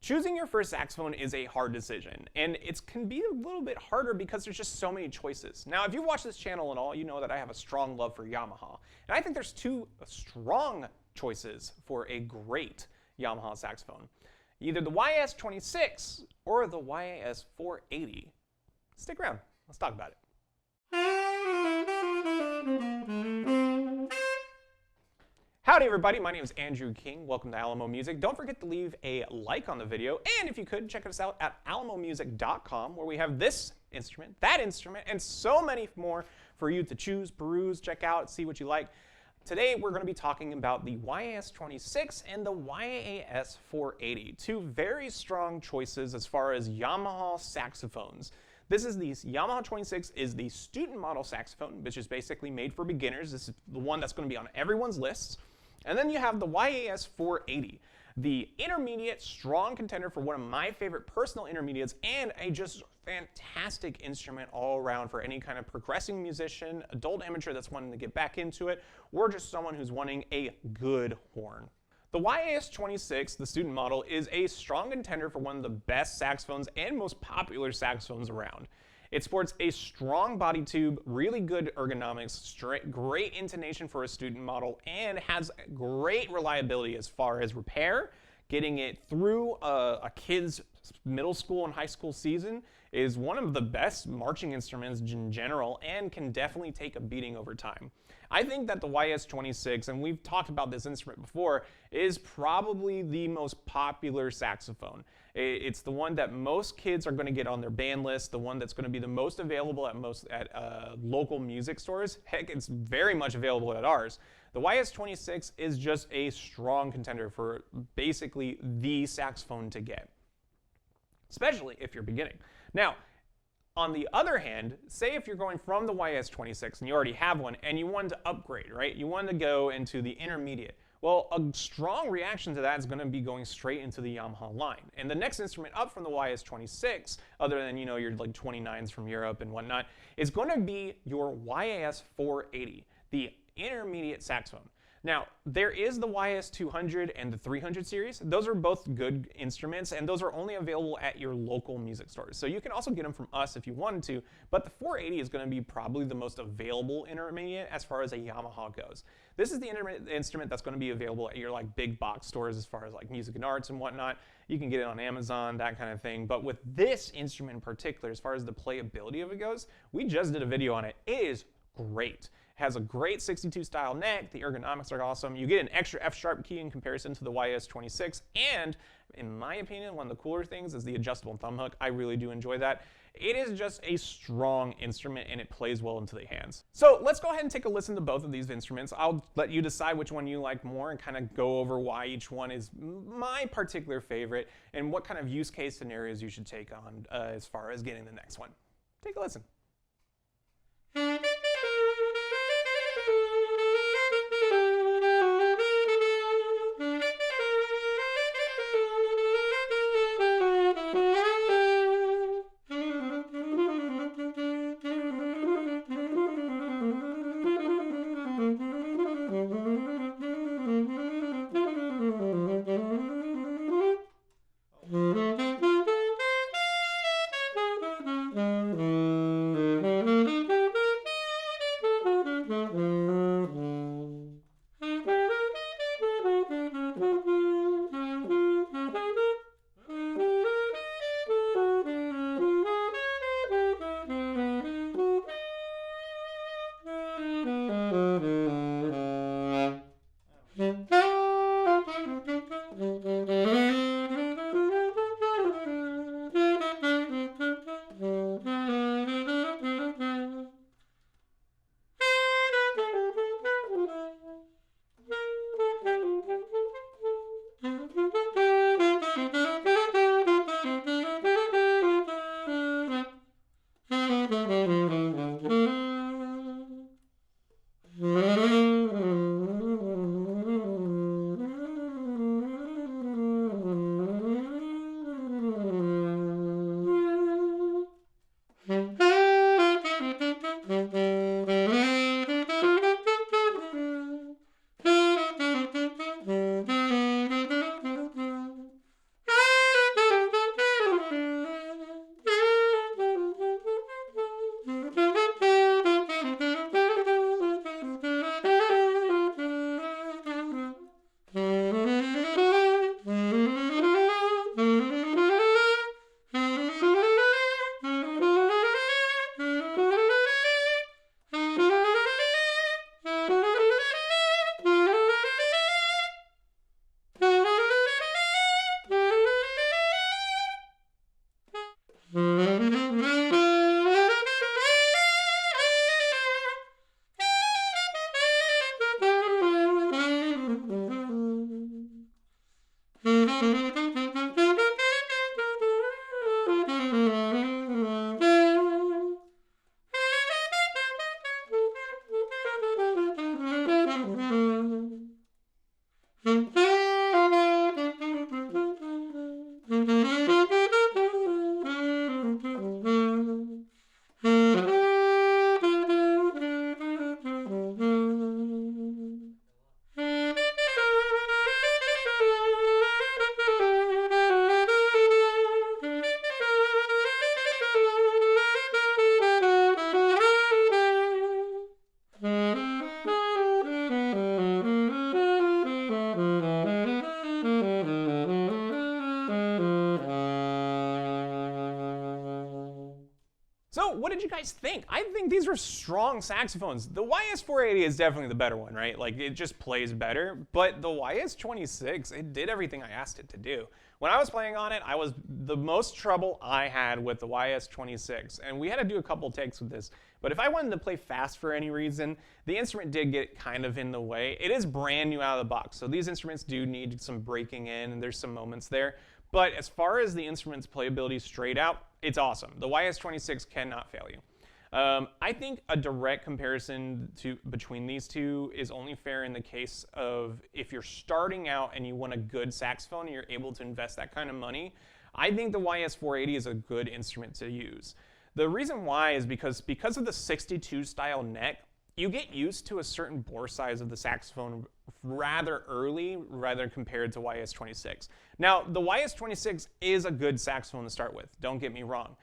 Choosing your first saxophone is a hard decision, and it can be a little bit harder because there's just so many choices. Now, if you watch this channel at all, you know that I have a strong love for Yamaha, and I think there's two strong choices for a great Yamaha saxophone. Either the YAS26 or the YAS480. Stick around, let's talk about it. Howdy everybody, my name is Andrew King. Welcome to Alamo Music. Don't forget to leave a like on the video, and if you could, check us out at alamomusic.com, where we have this instrument, that instrument, and so many more for you to choose, peruse, check out, see what you like. Today we're going to be talking about the YAS26 and the YAS480, two very strong choices as far as Yamaha saxophones. This is the Yamaha 26 is the student model saxophone, which is basically made for beginners. This is the one that's going to be on everyone's lists. And then you have the YAS480, the intermediate strong contender for one of my favorite personal intermediates, and a just fantastic instrument all around for any kind of progressing musician, adult amateur that's wanting to get back into it, or just someone who's wanting a good horn. The YAS26, the student model, is a strong contender for one of the best saxophones and most popular saxophones around. It sports a strong body tube, really good ergonomics, great intonation for a student model, and has great reliability as far as repair. Getting it through a kid's middle school and high school season is one of the best marching instruments in general, and can definitely take a beating over time. I think that the YAS26, and we've talked about this instrument before, is probably the most popular saxophone. It's the one that most kids are going to get on their band list, the one that's going to be the most available at local music stores. Heck, it's very much available at ours. The YAS26 is just a strong contender for basically the saxophone to get, especially if you're beginning. Now, on the other hand, say if you're going from the YAS26 and you already have one and you want to upgrade, right? You want to go into the intermediate. Well, a strong reaction to that is going to be going straight into the Yamaha line. And the next instrument up from the YAS26, other than, your like 29s from Europe and whatnot, is going to be your YAS480, the intermediate saxophone. Now, there is the YAS200 and the 300 series. Those are both good instruments, and those are only available at your local music stores. So you can also get them from us if you wanted to, but the 480 is going to be probably the most available intermediate as far as a Yamaha goes. This is the instrument that's going to be available at your like big box stores as far as like music and arts and whatnot. You can get it on Amazon, that kind of thing. But with this instrument in particular, as far as the playability of it goes, we just did a video on it. It is great. Has a great 62 style neck, the ergonomics are awesome, you get an extra F-sharp key in comparison to the YAS26, and in my opinion, one of the cooler things is the adjustable thumb hook. I really do enjoy that. It is just a strong instrument and it plays well into the hands. So let's go ahead and take a listen to both of these instruments. I'll let you decide which one you like more and kind of go over why each one is my particular favorite and what kind of use case scenarios you should take on as far as getting the next one. Take a listen. know, what did you guys think? I think these were strong saxophones. The YAS480 is definitely the better one, right? Like, it just plays better. But the YAS26, it did everything I asked it to do. When I was playing on it, the most trouble I had with the YAS26, and we had to do a couple takes with this. But if I wanted to play fast for any reason, the instrument did get kind of in the way. It is brand new out of the box, so these instruments do need some breaking in, and there's some moments there. But as far as the instrument's playability straight out, it's awesome. The YAS26 cannot fail you. I think a direct comparison between these two is only fair in the case of if you're starting out and you want a good saxophone and you're able to invest that kind of money. I think the YAS480 is a good instrument to use. The reason why is because of the 62 style neck, you get used to a certain bore size of the saxophone rather early, compared to YAS26. Now, the YAS26 is a good saxophone to start with, don't get me wrong.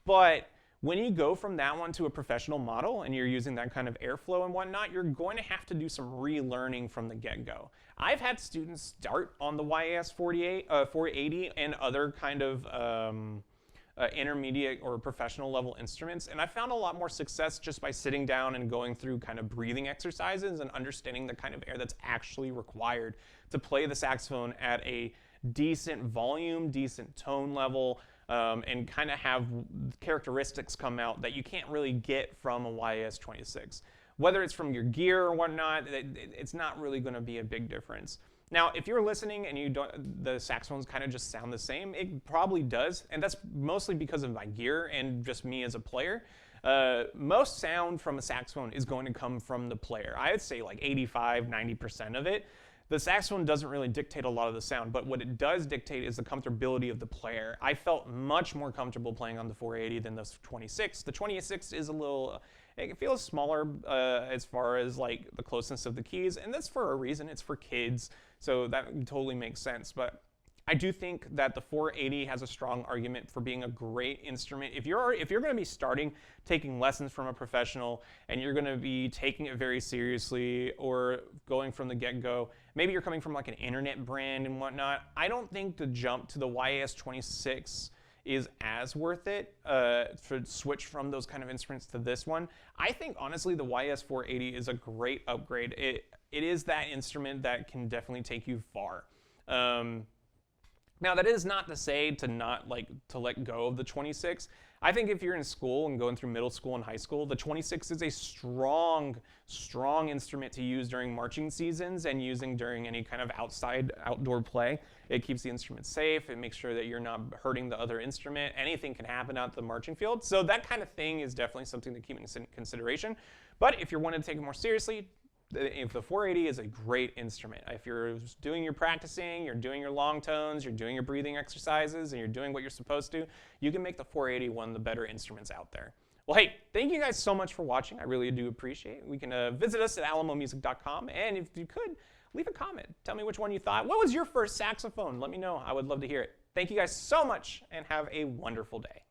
But when you go from that one to a professional model and you're using that kind of airflow and whatnot, you're going to have to do some relearning from the get-go. I've had students start on the YAS480 and other kind of intermediate or professional level instruments, and I found a lot more success just by sitting down and going through kind of breathing exercises and understanding the kind of air that's actually required to play the saxophone at a decent volume, decent tone level, and kind of have characteristics come out that you can't really get from a YAS26. Whether it's from your gear or whatnot, it's not really going to be a big difference. Now, if you're listening and the saxophones kind of just sound the same, it probably does, and that's mostly because of my gear and just me as a player. Most sound from a saxophone is going to come from the player. I would say like 85–90% of it. The saxophone doesn't really dictate a lot of the sound, but what it does dictate is the comfortability of the player. I felt much more comfortable playing on the 480 than the 26. The 26 is a little, it feels smaller as far as like the closeness of the keys, and that's for a reason. It's for kids, so that totally makes sense. But I do think that the 480 has a strong argument for being a great instrument. If you're going to be starting taking lessons from a professional and you're going to be taking it very seriously or going from the get-go, maybe you're coming from like an internet brand and whatnot, I don't think the jump to the YAS26 is as worth it to switch from those kind of instruments to this one. I think honestly the YAS480 is a great upgrade. It is that instrument that can definitely take you far. Now that is not to say to let go of the 26. I think if you're in school and going through middle school and high school, the 26 is a strong instrument to use during marching seasons and using during any kind of outdoor play. It keeps the instrument safe. It makes sure that you're not hurting the other instrument. Anything can happen out the marching field. So that kind of thing is definitely something to keep in consideration. But if you're wanting to take it more seriously, if the 480 is a great instrument. If you're doing your practicing, you're doing your long tones, you're doing your breathing exercises, and you're doing what you're supposed to, you can make the 480 one of the better instruments out there. Well, hey, thank you guys so much for watching. I really do appreciate it. We can visit us at alamomusic.com, and if you could, leave a comment. Tell me which one you thought. What was your first saxophone? Let me know. I would love to hear it. Thank you guys so much, and have a wonderful day.